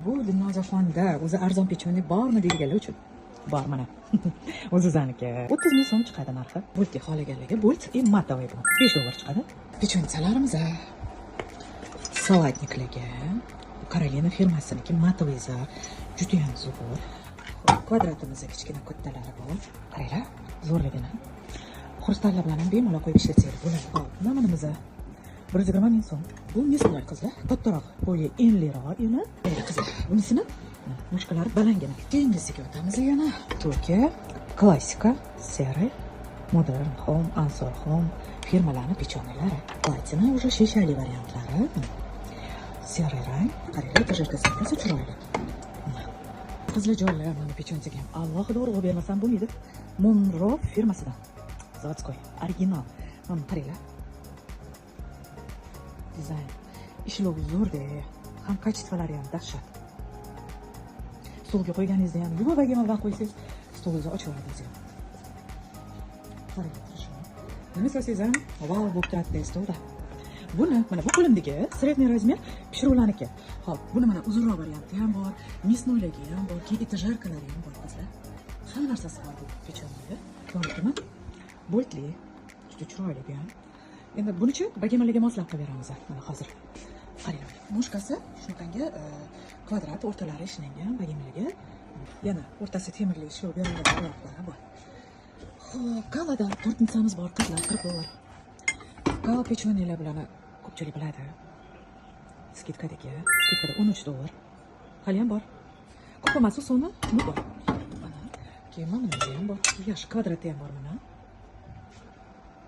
Bu Dilnozaxonda o'zi arzon pechene bormi deydiganlar uchun. Bor mana. O'zizaniki 30 ming so'm chiqadi narxi. Bultga xohlaganlarga bult matavay bu. $5 chiqadi. Pechonchalarimiz salatniklarga Karolina firmasiniki matavayza juda ham zo'r. Kvadratimizda kichkina kattalari bor. Qaranglar, zo'rligini. Xrustallar bilan ham bemalol qo'yib ishlatsangiz bo'ladi. Hop, namanimiz 120 ming so'm. Bu mislar qizlar, kattaroq, bo'yi enliroq yana. Qizlar, bunisini mushkalari balangina. Keyingisiga o'tamiz yana. Turkiya klassika, seri, modern home, ansor home firmalarining pechonalari. Platina уже shishali variantlari. Seri rang, qaranglar, tajirkasi rosa chiroyli. Qizlar joylar mana pechonchaga ham alohida urg'u bermasam bo'lmaydi. Monro firmasidan. Zavodskoy, original. Mana qaranglar. Dizayn. Ishlovi zo'rda, ham kачестволari ham dahshat. Stolga qo'yganingizda ham yuvaga olib qo'ysangiz, stolingizni ochib olasiz. Qarang, nima so'raysiz ham, wow, bu turadi stolda. Buni mana bu qo'limdagi sredniy razmer pishiruvlarniki. Hop, buni mana uzunroq varianti ham bor, misnoyligi ham bor, keyin etajerkalari ham bor qizlar. Hamma narsasi bor bu pechonda. Ko'rdingmi? Boltli, juda chiroyli ham. Endi bunichi bagemalarga moslab qilib beramiz mana hozir. Qarang, mushkasi shunaqangi kvadrat o'rtalari ishlangan bagemalarga. Yana o'rtasi temirli ishlov berilgan oyoqlari bor. Xo'p, galadan tortnicamiz bor, qizlar $40. Gal pechonlar bilan ko'pchilik biladi. Skidkadagi, skidkada $13. Hali ham bor. Ko'p emas soni, bu bor. Mana, keyin mana ham bor. Yaxshi kvadrati ham bor mana.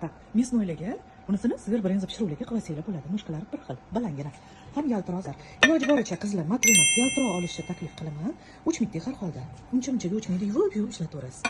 Tak, misnoylarga bunisini sizlar biringiz pishiruvlarga qilsanglar bo'ladi. Mushkalari bir xil, balangina. Ham yaltirozlar. Iloji boricha qizlar matvimat yaltiroq olishni taklif qilaman. Uchmaydi har holda. Uncha-munchaga uchmaydi, yuvib ishlataverasiz.